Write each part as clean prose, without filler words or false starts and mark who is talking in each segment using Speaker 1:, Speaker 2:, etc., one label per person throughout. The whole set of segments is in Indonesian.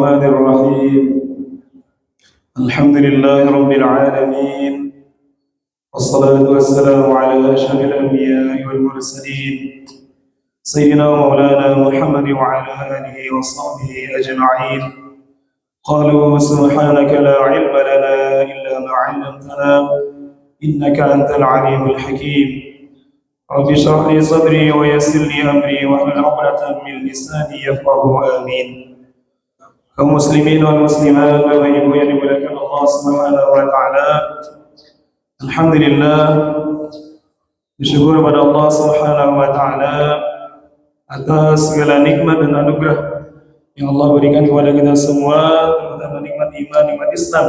Speaker 1: الرحمن الرحيم الحمد لله رب العالمين والصلاة والسلام على أشرف الأنبياء والمرسلين سيدنا ومولانا محمد وعلى آله وصحبه أجمعين. قالوا سبحانك لا علم لنا إلا ما علمتنا إنك أنت العليم الحكيم. رب اشرح لي صدري ويسر لي أمري واحلل عقدة من لساني يفقهوا آمين. kaum muslimin wal muslimat, Bapak Ibu yang dimuliakan Allah Subhanahu wa taala. Alhamdulillah, bersyukur kepada Allah Subhanahu wa taala atas segala nikmat dan anugerah yang Allah berikan kepada kita semua, terutama nikmat iman, nikmat Islam.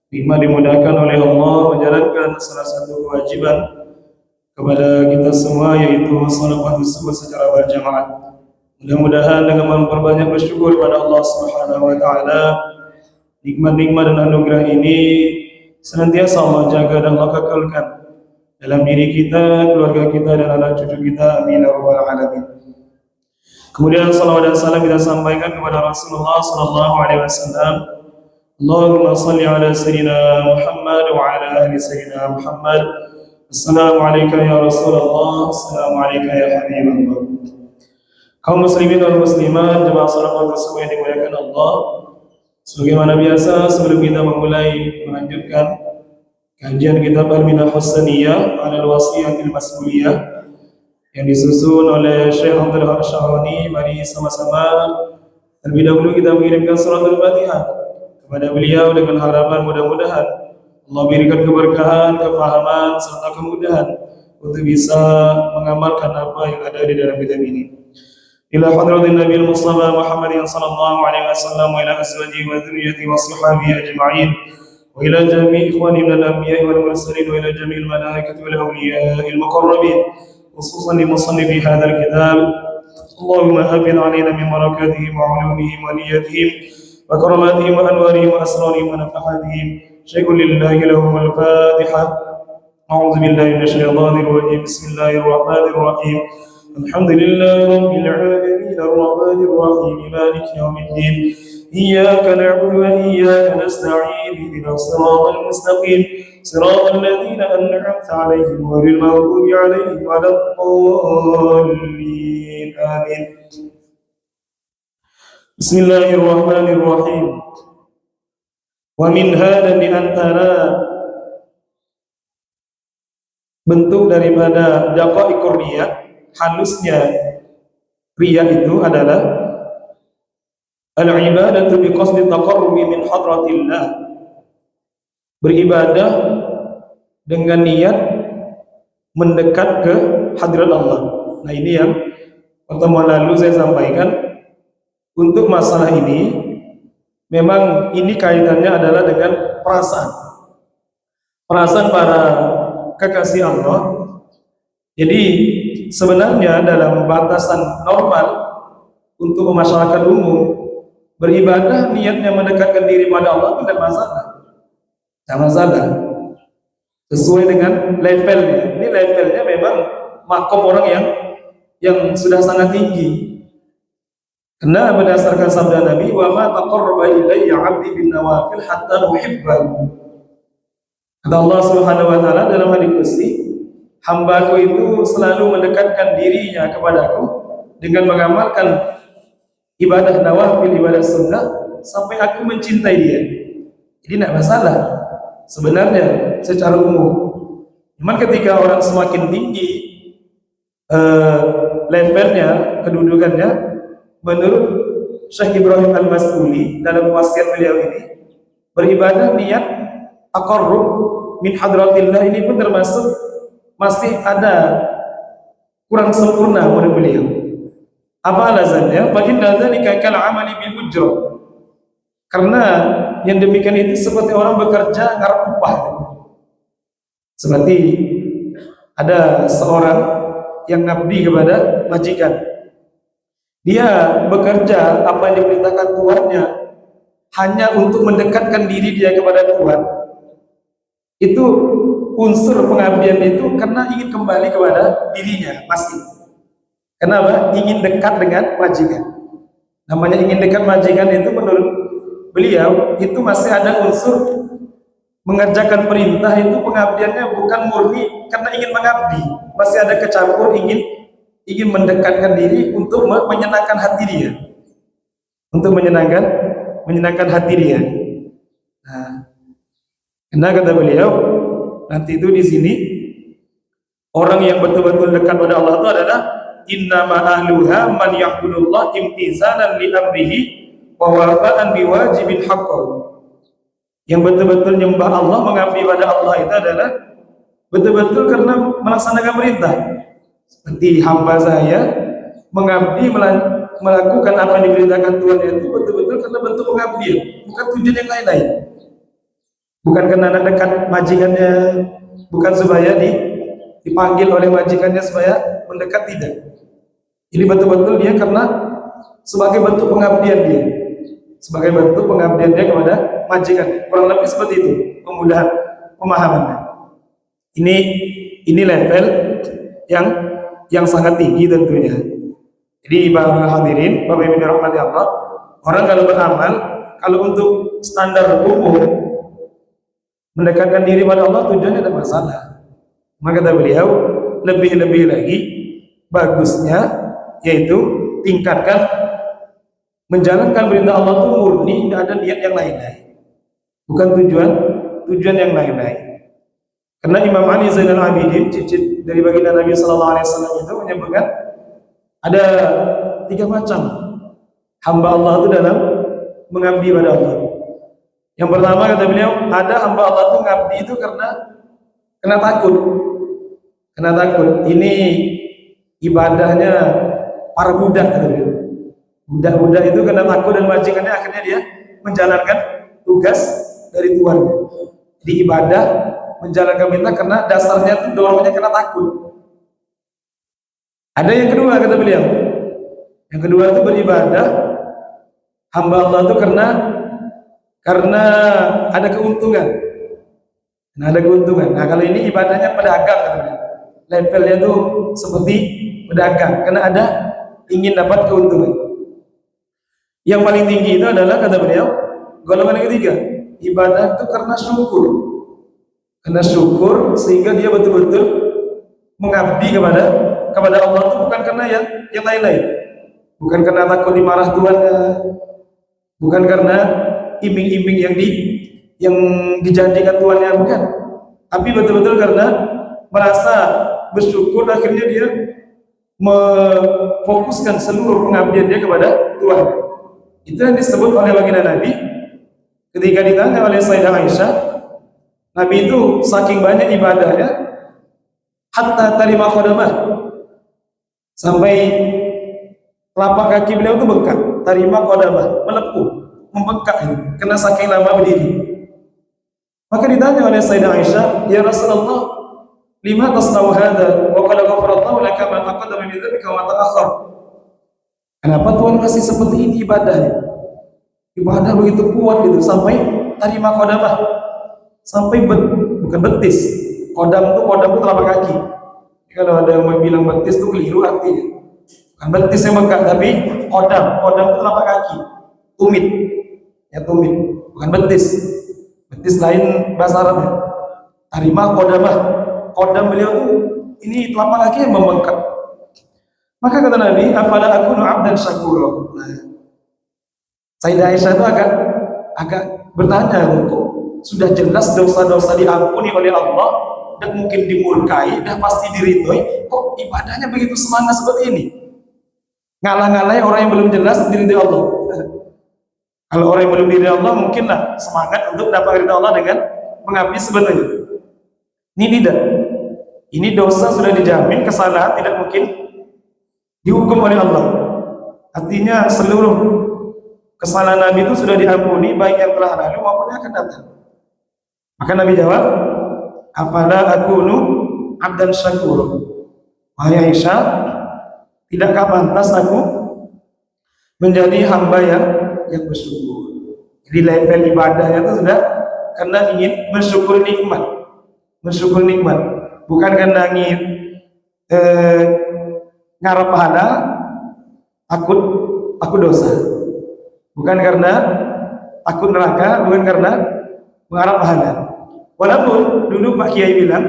Speaker 1: Nikmat dimudahkan oleh Allah menjalankan salah satu kewajiban kepada kita semua, yaitu salat subuh secara berjamaah. Mudah-mudahan dengan memperbanyak bersyukur kepada Allah Subhanahu wa taala, nikmat-nikmat dan anugerah ini senantiasa Allah jaga dan Allah kekalkan dalam diri kita, keluarga kita dan anak cucu kita. Amin ya rabbal alamin. Kemudian salawat dan salam kita sampaikan kepada Rasulullah sallallahu alaihi wasallam. Allahumma shalli ala sayyidina Muhammad wa ala ali sayyidina Muhammad. Assalamu alayka ya Rasulullah, assalamu alayka ya Habibullah. Kaum muslimin dan muslimat, jemaah salat semua yang dimuliakan Allah. Sebagaimana biasa, sebelum kita memulai melanjutkan kajian kitab Al-Minah Hussaniyah Alal Wasiyatil Mas'uliyah yang disusun oleh Syekh Abdul Wahab Asy-Syahrani, mari sama-sama terlebih dahulu kita mengirimkan salatul Fatihah kepada beliau dengan harapan mudah-mudahan Allah berikan keberkahan, kefahaman serta kemudahan untuk bisa mengamalkan apa yang ada di dalam kitab ini. Ila hadratin Nabi Mustafa Muhammad sallallahu alaihi wasallam wa ila azwajihi wa dhurriyyatihi wa sahbihi ajma'in wa ila jami'i ikhwani minal anbiya'i wal mursalin wa ila jami'il malaikati wal awliya'il muqarrabin khususan li musannifi hadzal kitab. Allahumma hafidh 'alaina min barakatihim wa 'ulumihim wa niyyatihim wa karamatihim wa anwarihim wa asrarihim wa nafahatihim. Syai'un lillahi lahumul Fatihah. A'udzu billahi minasyaitonir rajim. Bismillahirrahmanir rahim. الحمد لله رب العالمين الرحمن الرحيم مالك يوم الدين إياك نعبد وإياك نستعين اهدنا الصراط المستقيم صراط الذين أنعمت عليهم غير المغضوب عليهم ولا الضالين آمين. بسم الله الرحمن الرحيم. ومن هذا di antara bentuk daripada daqaiqur riya, halusnya riya itu adalah al-ibadatu bi qasdi taqarrubi min hadratillah, beribadah dengan niat mendekat ke hadirat Allah. Nah, ini yang pertemuan lalu saya sampaikan. Untuk masalah ini memang ini kaitannya adalah dengan perasaan para kekasih Allah. Jadi sebenarnya dalam batasan normal untuk masyarakat umum beribadah niatnya mendekatkan diri pada Allah tidak masalah. Tidak masalah. Sesuai dengan levelnya. Ini levelnya memang makom orang yang sudah sangat tinggi. Karena berdasarkan sabda Nabi, wa ma taqarraba ilayya 'abdi bin nawafil hatta uhibbahu. Kata Allah Subhanahu wa taala dalam hadis qudsi, hambaku itu selalu mendekatkan dirinya kepadaku dengan mengamalkan ibadah nawafil, ibadah sunnah sampai aku mencintai dia. Jadi tidak masalah sebenarnya secara umum. Cuman ketika orang semakin tinggi levelnya, kedudukannya, menurut Syekh Ibrahim Al-Mas'uli dalam wasiat beliau ini, beribadah niat taqarrub min hadratillah ini pun termasuk masih ada kurang sempurna menurut beliau. Apa alasannya? Fa inna dzalika kal amali bil ujrah. Karena yang demikian itu seperti orang bekerja ngarep upah. Seperti ada seorang yang ngabdi kepada majikan. Dia bekerja apa yang diperintahkan tuannya hanya untuk mendekatkan diri dia kepada Tuhan. Itu unsur pengabdian itu karena ingin kembali kepada dirinya pasti. Kenapa? Ingin dekat dengan majikan. Namanya ingin dekat majikan itu menurut beliau itu masih ada unsur mengerjakan perintah, itu pengabdiannya bukan murni karena ingin mengabdi, masih ada kecampur ingin mendekatkan diri untuk menyenangkan hati dia, untuk menyenangkan hati dia. Nah, karena kata beliau nanti itu di sini orang yang betul-betul dekat pada Allah itu adalah innama ahluha man ya'budullah imtizanan li amrihi wa wafa'an biwajibin haqqahu. Yang betul-betul nyembah Allah, mengabdi pada Allah itu adalah betul-betul karena melaksanakan perintah. Seperti hamba saya mengabdi, melakukan apa yang diperintahkan Tuhan, itu betul-betul karena bentuk pengabdian, bukan tujuan yang lain-lain. Bukan karena anak dekat majikannya, bukan supaya dipanggil oleh majikannya supaya mendekat, tidak. Ini betul-betul dia karena sebagai bentuk pengabdian dia, sebagai bentuk pengabdian dia kepada majikannya. Kurang lebih seperti itu kemudahan pemahamannya. Ini level yang sangat tinggi tentunya. Jadi para hadirin, Bapak Ibu dirahmati Allah, orang kalau beramal, kalau untuk standar umum mendekatkan diri pada Allah tujuannya ada masalah. Maka kata beliau lebih-lebih lagi bagusnya yaitu tingkatkan menjalankan perintah Allah itu murni, tidak ada niat yang lain-lain, bukan tujuan yang lain-lain. Karena Imam Ali Zainal Abidin, cicit dari baginda Nabi Sallallahu Alaihi Wasallam, itu menyebutkan ada 3 macam hamba Allah itu dalam mengabdi pada Allah. Yang pertama kata beliau, ada hamba Allah itu mengabdi itu karena takut. Ini ibadahnya para budak, kata beliau. Budak-budak itu karena takut dan majikannya, akhirnya dia menjalankan tugas dari tuannya. Jadi ibadah menjalankan perintah karena dasarnya itu dorongannya karena takut. Ada yang kedua kata beliau, yang kedua itu beribadah hamba Allah itu karena ada keuntungan. Nah kalau ini ibadahnya pedagang kata beliau. Levelnya itu seperti pedagang karena ada ingin dapat keuntungan. Yang paling tinggi itu adalah kata beliau golongan yang ketiga, ibadah itu karena syukur. Karena syukur sehingga dia betul-betul mengabdi kepada Allah itu bukan karena yang lain-lain. Bukan karena takut dimarah Tuhannya, bukan karena iming-iming yang dijanjikan Tuhannya, bukan. Tapi betul-betul karena merasa bersyukur, akhirnya dia memfokuskan seluruh pengabdian dia kepada Tuhan. Itu yang disebut oleh baginda Nabi ketika ditanya oleh Sayyidah Aisyah, Nabi itu saking banyak ibadahnya hatta tarima qadamah, sampai telapak kaki beliau itu bengkak. Tarima qadamah, melepuh, membengkak karena saking lama berdiri. Maka ditanya oleh Sayyidah Aisyah, ya Rasulullah, lima tasna'u hadza wa qad ghafarallahu laka ma taqaddama min dzambika wa ma ta'akhkhar. Kenapa Tuhan kasih seperti ini ibadahnya? Ibadah begitu kuat gitu sampai tarima qadamah, sampai bukan betis. Kodam itu telapak kaki. Kalau ada yang bilang betis itu keliru artinya. Bukan betis yang bengkak, tapi kodam itu telapak kaki. Tumit. Ya tumit, bukan betis. Betis lain bahasa Arabnya. Tarima qadamah. Kodam beliau itu ini telapak kaki yang membengkak. Maka kata Nabi, afala akunu 'abdan syakura. Nah, Sayyidah Aisyah itu agak bertanya, kok sudah jelas dosa-dosa diampuni oleh Allah dan mungkin dimurkai, dah pasti diridhoi, kok ibadahnya begitu semangat seperti ini? Ngalah-ngalahi orang yang belum jelas diridhoi Allah. Kalau orang yang belum diridhoi Allah mungkinlah semangat untuk dapat ridha Allah dengan mengabdi sebenarnya. Ini tidak. Ini dosa sudah dijamin, kesalahan tidak mungkin dihukum oleh Allah. Artinya seluruh kesalahan Nabi itu sudah diampuni, baik yang telah lalu maupun yang akan datang. Maka Nabi jawab, afala akunu 'abdan syakura. Wahai Aisyah, tidakkah pantas aku menjadi hamba yang bersyukur? Jadi level ibadahnya itu sudah karena ingin bersyukur nikmat, bukan karena ingin ngarep pahala, takut dosa, bukan karena takut neraka bukan karena mengharap pahala. Walaupun dulu Pak Kiai bilang,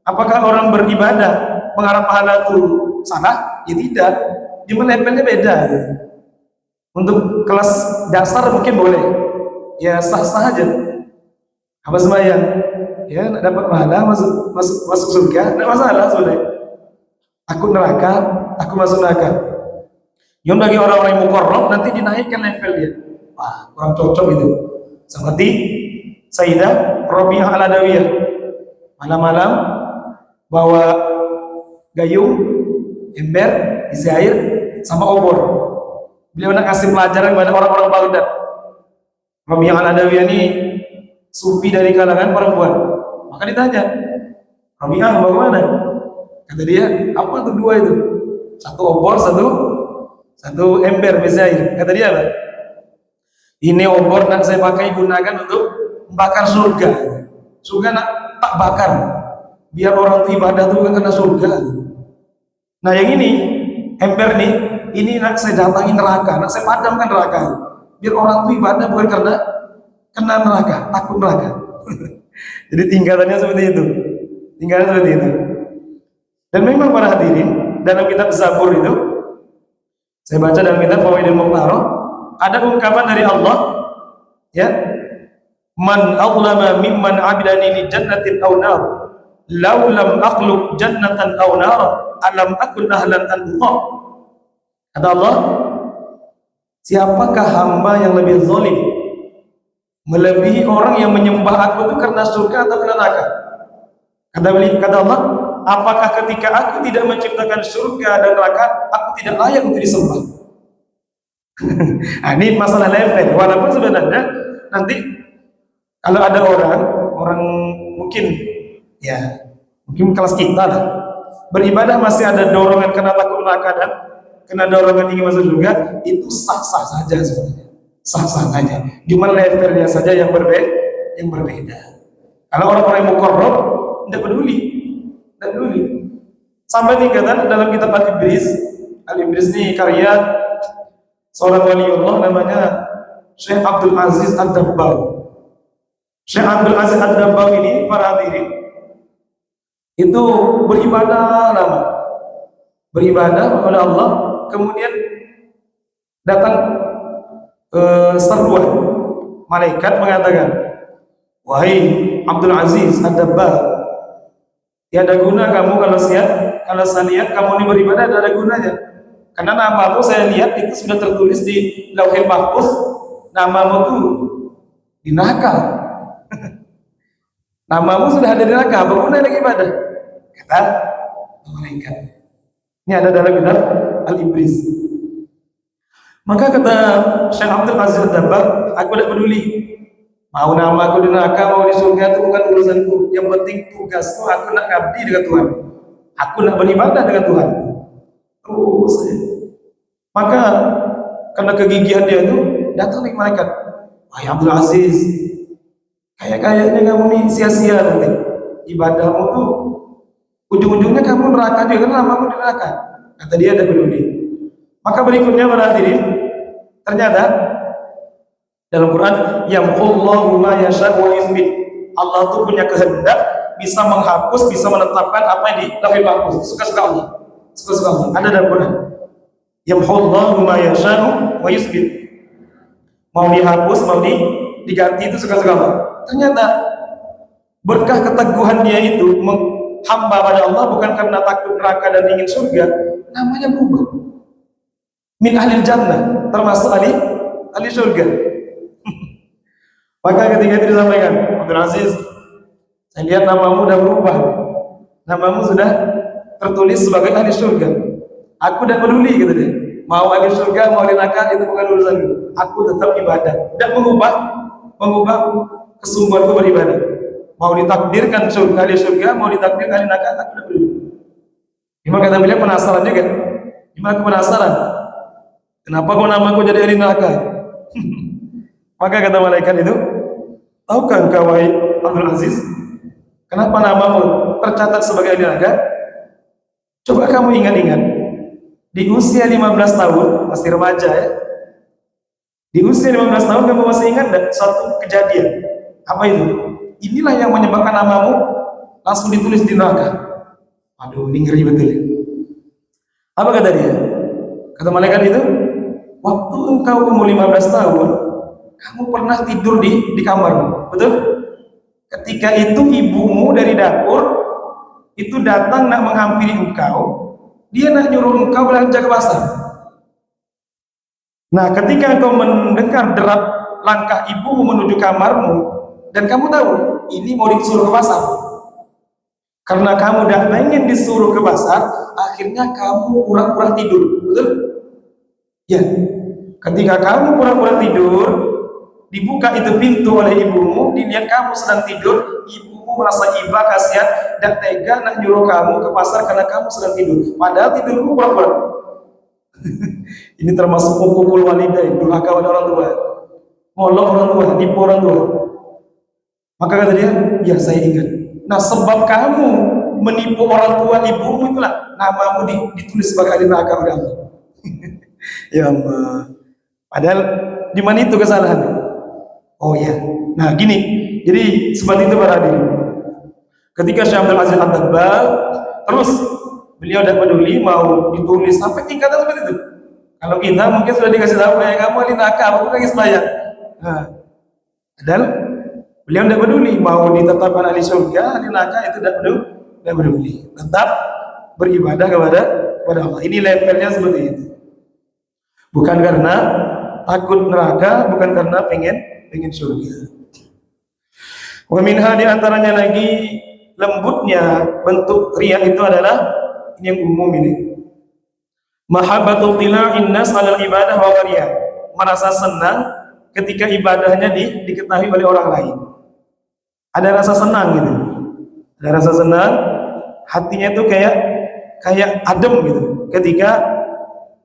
Speaker 1: apakah orang beribadah mengharap pahala itu salah? Ya tidak, cuma levelnya beda. Untuk kelas dasar mungkin boleh, ya sah-sah aja. Apa sembahyang, ya nak dapat pahala masuk surga, tidak masalah sebenarnya. Takut neraka, aku masuk neraka. Yang bagi orang-orang yang mukarrab nanti dinaikkan level dia. Wah, kurang cocok itu. Seperti Sayyidah Rabi'ah Al-Adawiyah, malam-malam bawa gayung, ember, isi air, sama obor. Beliau nak kasih pelajaran kepada orang-orang Baghdad. Rabi'ah Al-Adawiyah ini sufi dari kalangan perempuan. Maka ditanya, Rabi'ah mau kemana? Kata dia, apa tuh dua itu? Satu obor, satu ember isi air. Kata dia apa? Ini obor nak saya pakai gunakan untuk membakar surga. Surga nak tak bakar, biar orang itu ibadah itu kena surga. Nah yang ini ember nih, ini nak saya datangi neraka, nak saya padamkan neraka, biar orang itu ibadah bukan karena kena neraka, takut neraka. Jadi tingkatannya seperti itu, tingkatannya seperti itu. Dan memang para hadirin, dalam kitab Zabur itu, saya baca dalam kitab Fawaidul Muqtarah, ada ungkapan dari Allah, ya, man awlama mimman abidani li jannatin aw nar law lam akhluq jannatan aw nar alam akun ahlan an uqa. Kata Allah, siapakah hamba yang lebih zalim melebihi orang yang menyembah aku itu karena surga atau karena neraka? Kata Allah, apakah ketika aku tidak menciptakan surga dan neraka, aku tidak layak untuk disembah? Nah, ini masalah level. Walaupun sebenarnya nanti kalau ada orang mungkin ya mungkin kelas kita lah, beribadah masih ada dorongan karena takut neraka dan kena dorongan ingin masuk surga, itu sah-sah saja sebenarnya, sah-sah saja. Cuma levelnya saja yang berbeda. Kalau orang-orang yang mukarrab tidak peduli. Sampai tingkatan dalam kitab Al-Ibris ini karya seorang waliullah namanya Syekh Abdul Aziz Ad-Dabbaw. Syekh Abdul Aziz Ad-Dabbaw ini, para hadirin, itu beribadah lama, beribadah kepada Allah, kemudian datang seruan malaikat mengatakan, wahai Abdul Aziz Ad-Dabbaw, tiada guna kamu kalau saya lihat kamu ini beribadah, tidak ada gunanya. Karena namamu saya lihat itu sudah tertulis di Lauhil Mahfuz, namamu tuh di neraka. Namamu sudah ada di neraka, apa guna lagi ibadah? Kata malaikat. Ini ada dalam kitab Al-Ibris. Maka kata Syekh Abdul Aziz Ad-Dabbaw, aku tidak peduli mau nama aku di neraka, mau di surga, itu bukan urusanku. Yang penting tugasku, aku nak ngabdi dengan Tuhan, aku nak beribadah dengan Tuhan. Terus maka karena kegigihan dia itu, datang nih malaikat, wahai Abdul Aziz, kayaknya kamu nih sia-sia nanti ibadahmu tuh ujung-ujungnya kamu neraka juga, karena namamu di neraka. Kata dia, ada peduli. Maka berikutnya para hadirin, ternyata dalam Quran, yamhullahu ma yasha wa yuthbit, Allah tuh punya kehendak bisa menghapus, bisa menetapkan apa yang di Lauhil Mahfuz, suka-suka Allah. Suka-suka Allah. Ada dalam Quran. Yamhullahu ma yasha'u wa yuthbit. Mau dihapus, mau diganti, itu suka-suka Allah. Ternyata berkah keteguhan dia itu hamba pada Allah bukan karena takut neraka dan ingin surga, namanya berubah. Min ahlil jannah, termasuk ahli surga. Maka ketika itu disampaikan, Abdul Aziz, saya lihat namamu sudah berubah. Namamu sudah tertulis sebagai ahli surga. Aku tidak peduli, gitu deh. Mau ahli surga, mau ahli neraka, itu bukan urusanku. Aku tetap ibadah. Tidak mengubah kesungguhanku beribadah. Mau ditakdirkan ahli surga, mau ditakdirkan ahli neraka, aku tidak peduli. Imam kata beliau penasaran juga. Imam aku penasaran, kenapa kok namaku jadi ahli neraka? Maka kata malaikat itu, tahukah engkau wahai Abdul Aziz, kenapa namamu tercatat sebagai ahli neraka? Coba kamu ingat-ingat, di usia 15 tahun, masih remaja ya, Di usia 15 tahun kamu masih ingat enggak satu kejadian? Apa itu? Inilah yang menyebabkan namamu langsung ditulis di neraka. Aduh, ini ngeri betul. Apa kata dia? Kata malaikat itu, waktu engkau umur 15 tahun, kamu pernah tidur di kamarmu, betul? Ketika itu ibumu dari dapur itu datang nak menghampiri engkau, dia nak nyuruh engkau belanja ke pasar. Nah, ketika engkau mendengar derap langkah ibumu menuju kamarmu dan kamu tahu ini mau disuruh ke pasar, karena kamu tidak pengen disuruh ke pasar, akhirnya kamu pura-pura tidur, betul? Ya, ketika kamu pura-pura tidur, dibuka itu pintu oleh ibumu, dilihat kamu sedang tidur, ibumu merasa iba, kasihan, dan tega nak nyuruh kamu ke pasar karena kamu sedang tidur. Padahal tidurmu pura-pura. Ini termasuk pukul walidain, durhaka pada orang tua, molok orang tua, nipu orang tua. Maka kata dia, ya saya ingat. Nah, sebab kamu menipu orang tua ibumu itulah namamu ditulis sebagai ahli neraka oleh Allah. Ya Allah. Padahal di mana itu kesalahannya? Oh ya. Nah, gini. Jadi seperti itu para hadirin. Ketika Syekh Abdul Aziz Ad-Dabbal terus beliau tidak peduli mau ditulis sampai tingkatan seperti itu. Kalau kita mungkin sudah dikasih tahu kayak kamu ahli neraka, aku lagi sembahyang. Nah, padahal beliau tidak peduli mau ditetapkan ahli surga, ahli neraka itu tidak peduli. Tetap beribadah kepada Allah. Ini levelnya seperti itu. Bukan karena takut neraka, bukan karena pengen surga. Wa minha di antaranya lagi lembutnya bentuk riya itu adalah ini yang umum ini. Mahabbatul tila'in nas 'alal ibadah wa riya. Merasa senang ketika ibadahnya diketahui oleh orang lain. Ada rasa senang gitu. Ada rasa senang, hatinya itu kayak adem gitu ketika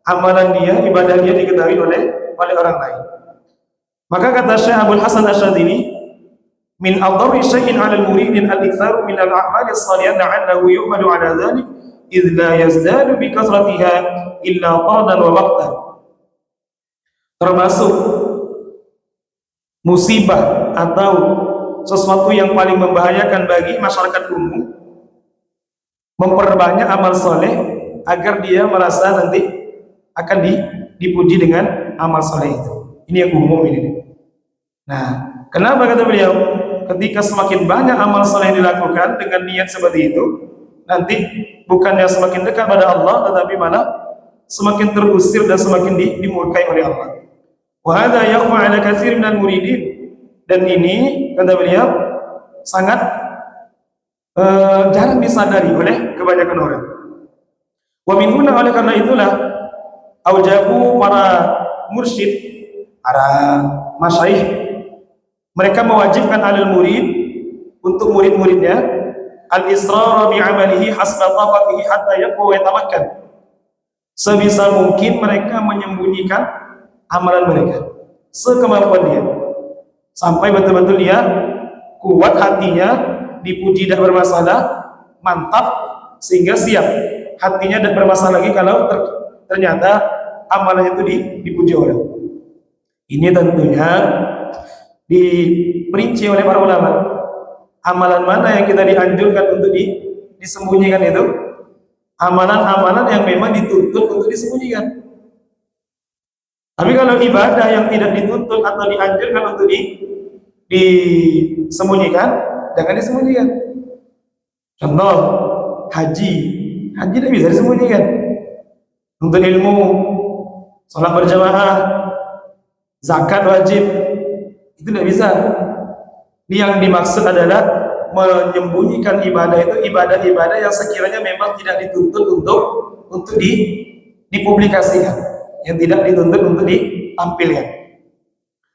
Speaker 1: amalan dia, ibadah dia diketahui oleh orang lain. Maka kata Syekh Abdul Hasan Asyadzili, min adharri syai'in 'ala al-muridin al-iktharu min al-a'mal as-salihah la'annahu yu'madu 'ala dhalik idh la yazdadu bi kasratiha illa tardan wa waqtan. Termasuk musibah atau sesuatu yang paling membahayakan bagi masyarakat umum memperbanyak amal soleh agar dia merasa nanti akan dipuji dengan amal soleh itu. Ini yang umum ini. Nah, kenapa kata beliau? Ketika semakin banyak amal soleh yang dilakukan dengan niat seperti itu, nanti bukannya semakin dekat pada Allah, tetapi malah semakin terusir dan semakin dimurkai oleh Allah. Wa hadza yakhfa 'ala katsir minal muridin. Dan ini kata beliau sangat jarang disadari oleh kebanyakan orang. Wa min huna, oleh karena itulah aujabu para mursyid, para masyayikh, mereka mewajibkan alal murid, untuk murid-muridnya, al-israr bi 'amalihi hasba taqatihi hatta yaqwa wa yatamakkan. Sebisa mungkin mereka menyembunyikan amalan mereka sekemampuan dia, sampai betul-betul dia kuat hatinya, dipuji tidak bermasalah, mantap, sehingga siap hatinya tidak bermasalah lagi kalau ternyata amalannya itu dipuji orang. Ini tentunya diperinci oleh para ulama. Amalan mana yang kita dianjurkan untuk disembunyikan itu? Amalan-amalan yang memang dituntut untuk disembunyikan. Tapi kalau ibadah yang tidak dituntut atau dianjurkan untuk disembunyikan, jangan disembunyikan. Contoh, haji tidak bisa disembunyikan. Untuk ilmu, sholat berjamaah, zakat wajib, itu tidak bisa. Yang dimaksud adalah menyembunyikan ibadah itu ibadah-ibadah yang sekiranya memang tidak dituntut untuk dipublikasikan, yang tidak dituntut untuk ditampilkan,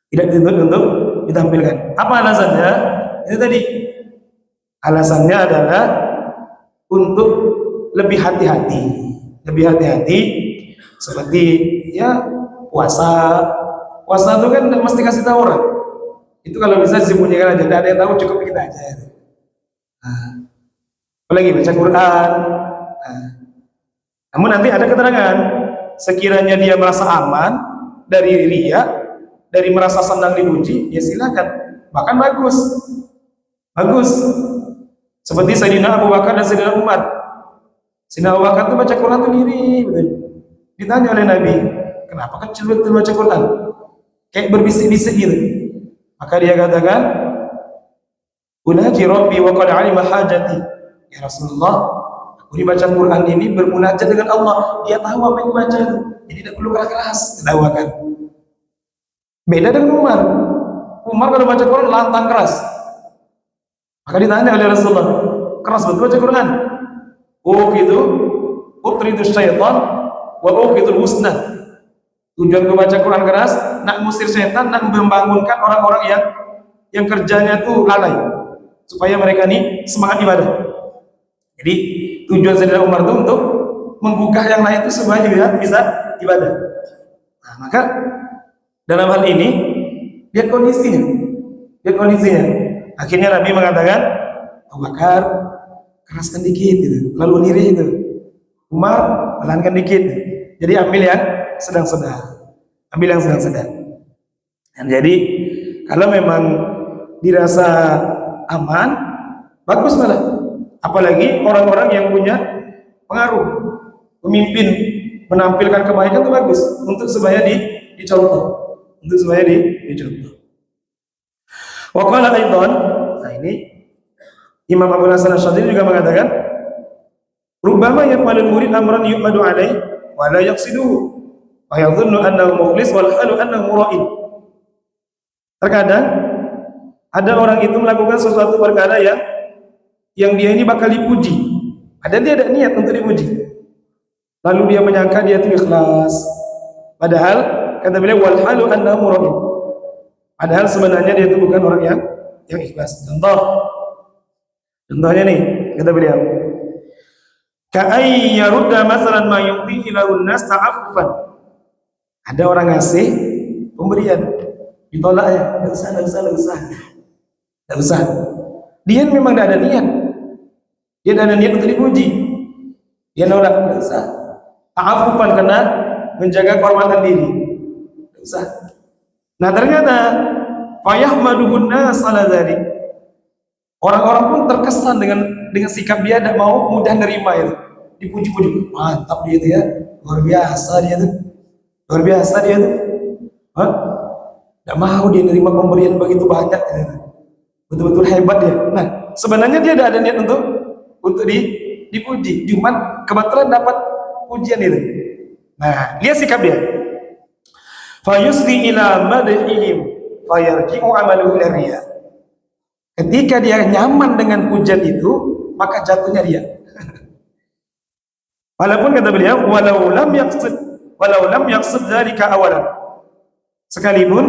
Speaker 1: tidak dituntut untuk ditampilkan. Apa alasannya? Itu tadi alasannya adalah untuk lebih hati-hati, seperti ya puasa itu kan mesti kasih tahu orang. Itu kalau bisa disembunyikan aja, tidak ada yang tahu, cukup kita aja. Nah, apalagi baca Quran. Nah, namun nanti ada keterangan, sekiranya dia merasa aman dari riya dari merasa senang dipuji, ya silakan. Bahkan bagus. Bagus. Seperti Sayyidina Abu Bakar dan Sayyidina Umar. Sayyidina Abu Bakar tuh baca Quran tuh diri, betul. Ditanya oleh Nabi, kenapa kecil betul baca Quran? Kayak berbisik-bisik gitu. Maka dia katakan, "Unaji Rabbi wa qad 'alima hajati." Ya Rasulullah, aku dibaca Quran ini bermunajat dengan Allah. Dia tahu apa yang dibaca itu. Jadi tidak perlu keras-keras. Ketahukan. Beda dengan Umar. Umar kalau baca Quran lantang keras. Maka ditanya oleh Rasulullah, keras betul baca Quran? Oh gitu. Utridu syaitan wa uqidul husna. Tujuan baca Quran keras, nak musir setan, nak membangunkan orang-orang yang kerjanya itu lalai, supaya mereka ini semangat ibadah. Jadi tujuan Sayyidina Umar itu untuk menggugah yang lain itu supaya bisa ibadah. Nah, maka dalam hal ini lihat kondisinya. Akhirnya Nabi mengatakan, Abu Bakar keraskan dikit gitu, lalu nirih itu. Umar pelankan dikit. Jadi ambil yang sedang-sedang. Dan jadi kalau memang dirasa aman, bagus malah. Apalagi orang-orang yang punya pengaruh, pemimpin menampilkan kebaikan itu bagus untuk supaya dicontoh. Wa qala aidan, nah ini Imam Abu Hasan Asy-Syadzili juga mengatakan, rubbama yaf'alul murid amran yu'madu alaihi wa la yaqsiduhu wa yadhunnu annahu mukhlis wal halu annahu mura'in. Terkadang ada orang itu melakukan sesuatu perkara yang dia ini bakal dipuji, padahal dia ada niat untuk dipuji. Lalu dia menyangka dia itu ikhlas, padahal kata beliau wal halu annahu mura'in, padahal sebenarnya dia itu bukan orang yang ikhlas. Contohnya nih, kata beliau, ka'ay yarudda masalan ma yu'ti ilahun nas ta'affufan. Ada orang ngasih pemberian, ditolak ya, enggak usah. Dia memang tidak ada niat. Dia tidak ada niat untuk dipuji. Dia nolak, enggak usah. Ta'affufan, karena menjaga kehormatan diri. Enggak usah. Nah, ternyata fayahmaduhun nas ala dzalik. Orang-orang pun terkesan dengan sikap dia, tidak mau mudah nerima itu. Dipuji-puji, mantap dia itu ya, luar biasa dia itu. Tidak mau dia nerima pemberian begitu banyak. Betul-betul hebat dia. Nah, sebenarnya dia tidak ada niat untuk dipuji, cuman kebetulan dapat pujian itu. Nah, lihat sikap dia. Fayusri ila madhihim fayarji'u amaluhu ila riya. Ketika dia nyaman dengan pujian itu, maka jatuhnya dia. Walaupun kata beliau, walau lam yaqsid dzalika awalan. Sekalipun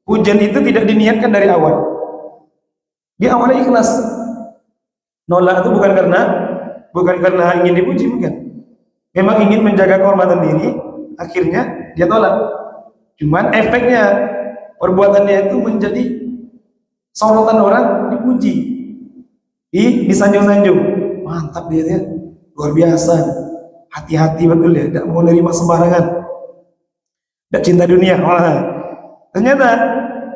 Speaker 1: pujian itu tidak diniatkan dari awal. Dia awalnya ikhlas. Nolak itu bukan karena ingin dipuji, bukan. Memang ingin menjaga kehormatan diri, akhirnya dia tolak. Cuman efeknya perbuatannya itu menjadi sorotan orang, dipuji, disanjung-sanjung. Mantap dia, luar biasa, hati-hati betul ya, tidak mau nerima sembarangan, tidak cinta dunia. Ternyata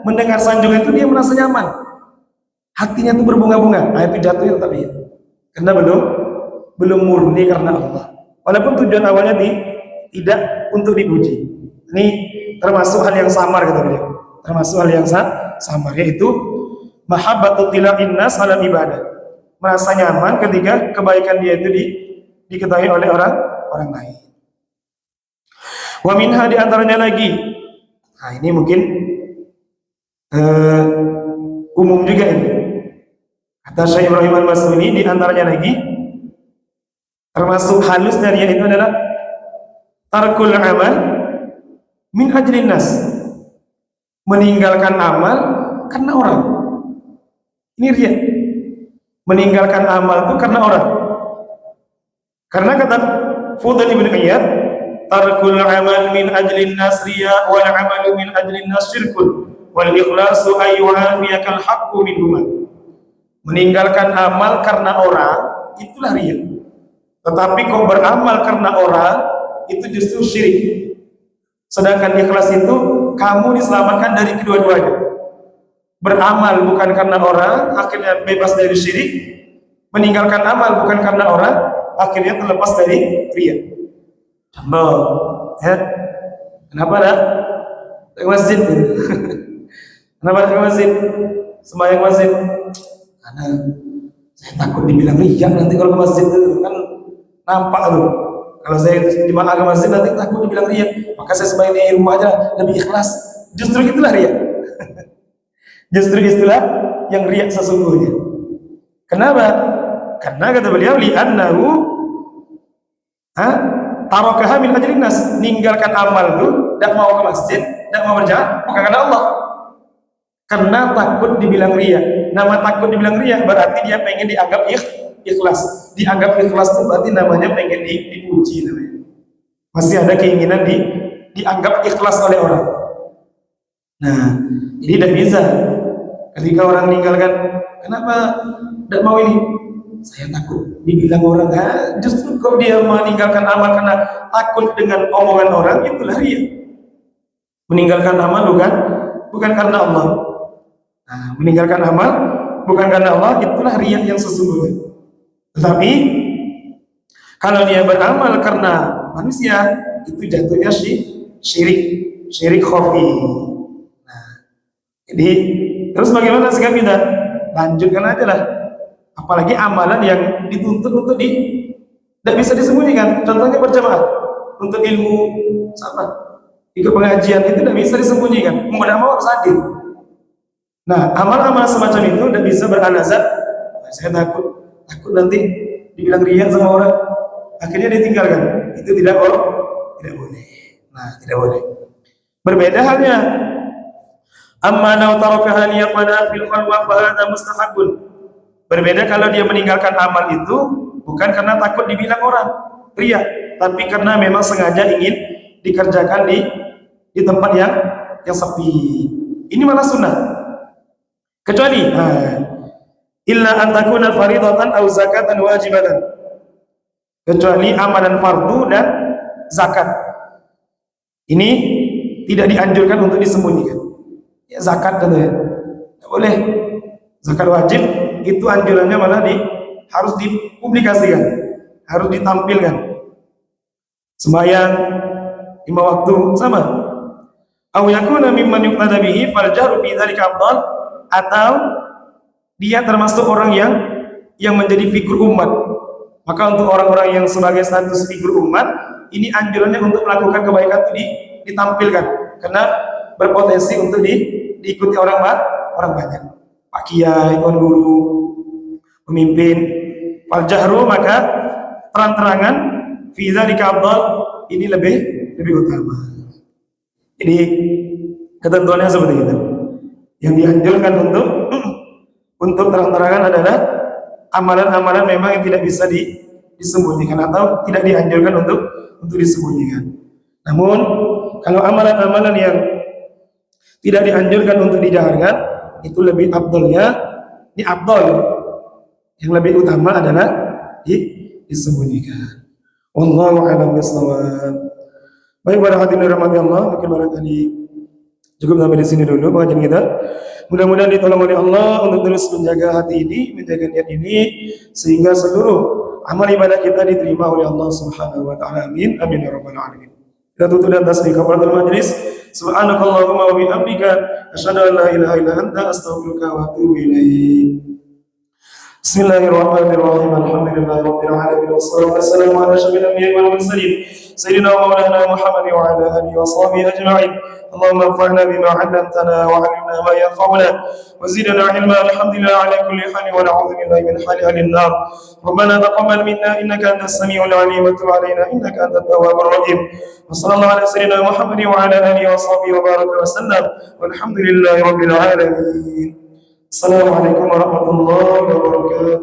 Speaker 1: mendengar sanjungan itu dia merasa nyaman, hatinya itu berbunga-bunga. Nah, itu jatuhnya tapi karena belum murni karena Allah. Walaupun tujuan awalnya tidak untuk dipuji. Ini termasuk hal yang samar, kata beliau. Termasuk hal yang samar, yaitu mahabbatu tilaqin nas ala ibadah. Merasa nyaman ketika kebaikan dia itu diketahui oleh orang lain. Wa minha, di antaranya lagi. Nah, ini mungkin umum juga ini. Kata Syekh Ibrahim Al-Masuni, di antaranya lagi termasuk halusnya dia itu adalah tarkul amal min ajlin nas. Meninggalkan amal karena orang. Ini dia. Meninggalkan amal itu karena orang. Karena kata Fudail ibn Iyad, tarkul amal min ajlin nas riya wal amalu min ajlin nas syirkun wal ikhlasu ayyuhafiyakal haqqu minhuma. Meninggalkan amal karena orang itulah riya. Tetapi kau beramal karena orang itu justru syirik. Sedangkan ikhlas itu kamu diselamatkan dari kedua-duanya. Beramal bukan karena orang, akhirnya bebas dari syirik. Meninggalkan amal bukan karena orang, akhirnya terlepas dari riya. Contoh, ya. Kenapa dah ke masjid? Kenapa ke masjid? Sembahyang masjid? Karena saya takut dibilang riya nanti kalau ke masjid itu kan nampak tuh. Kalau saya jemaah ke masjid nanti takut dibilang riya, maka saya sembahyang di rumah aja lebih ikhlas. Justru itulah riya. Justru istilah yang riya sesungguhnya. Kenapa? Karena kata beliau li'annahu tarakaha min ajrin nas, ninggalkan amal itu, tidak mau ke masjid, tidak mau berjamaah bukan karena Allah. Karena takut dibilang riya. Nama takut dibilang riya berarti dia pengen dianggap ikhlas. Dianggap ikhlas itu berarti namanya pengen dipuji namanya. Masih ada keinginan dianggap ikhlas oleh orang. Nah, ini tidak bisa. Ketika orang meninggalkan, kenapa tidak mau ini? Saya takut dibilang orang. Justru kok dia meninggalkan amal karena takut dengan omongan orang, itulah riya. Meninggalkan amal bukan karena Allah. Nah, meninggalkan amal bukan karena Allah, itulah riya yang sesungguhnya. Tetapi kalau dia beramal karena manusia, itu jatuhnya syirik khafi. Nah, jadi terus bagaimana sikap kita? Lanjutkan aja lah. Apalagi amalan yang dituntut untuk tidak bisa disembunyikan. Contohnya berjamaah untuk ilmu sama, ikut pengajian itu tidak bisa disembunyikan. Mau tidak mau harus hadir. Nah, amal-amal semacam itu tidak bisa beranazat. Saya takut nanti dibilang riya sama orang, akhirnya ditinggalkan. Itu tidak boleh. Nah, tidak boleh. Berbeda halnya. Amma law tarakaha liyaqana fil khalwa fa hadha mustahabun. Berbeda kalau dia meninggalkan amal itu bukan karena takut dibilang orang riya, tapi karena memang sengaja ingin dikerjakan di tempat yang sepi. Ini malah sunnah. Kecuali illa an takuna faridatan aw zakatan wajibatan. Kecuali amalan fardu dan zakat. Ini tidak dianjurkan untuk disembunyikan. Ya, zakat katanya. Tidak boleh. Zakat wajib itu anjurannya malah harus dipublikasikan, harus ditampilkan. Sembahyang 5 waktu sama. Aw yakuna mimman yuqtada bihi fal jahru fi dzalika afdal, atau dia termasuk orang yang menjadi figur umat. Maka untuk orang-orang yang sebagai status figur umat, ini anjurannya untuk melakukan kebaikan itu ditampilkan karena berpotensi untuk diikuti orang banyak. Pak Kiai, tuan guru, pemimpin, fal jahru, maka terang-terangan, fi dzalika afdal, ini lebih utama. Jadi ketentuannya seperti itu. Yang dianjurkan untuk terang-terangan adalah amalan-amalan memang yang tidak bisa disembunyikan atau tidak dianjurkan untuk disembunyikan. Namun kalau amalan-amalan yang tidak dianjurkan untuk dijaharkan, itu lebih afdalnya, ini afdal. Yang lebih utama adalah disembunyikan. Wallahu a'lam bishawab. Baik, para hadirin rahmati Allah, mungkin barangkali cukup sampai di sini dulu pengajian kita. Mudah-mudahan ditolong oleh Allah untuk terus menjaga hati ini, menjaga niat ini, sehingga seluruh amal ibadah kita diterima oleh Allah Subhanahu wa taala. Amin. Amin ya rabbal alamin. Kita tutup dan tasbih kafaratul majlis. Subhanakallahumma wa bihamdika asyhadu an la ilaha illa anta astaghfiruka wa atubu ilaik. Bismillahirrahmanirrahim. Alhamdulillahirabbil alamin wassalatu wassalamu ala asyrafil anbiya'i wal mursalin sayyidina wa maulana Muhammad wa ala alihi wa sahbihi ajma'in. Allahumma anfa'na bima 'allamtana wa 'allimna ma yanfa'una wa zidna 'ilma. Alhamdulillah ala kulli hal wa na'udzu billahi min hali ahli an-nar. Rabbana taqabbal minna innaka antas samiul 'alim wa tub 'alaina innaka antat tawwabur rahim. Wa sallallahu ala sayyidina Muhammad wa ala alihi wa sahbihi wa baraka wa sallam. Walhamdulillahi rabbil alamin. Assalamualaikum warahmatullahi wabarakatuh.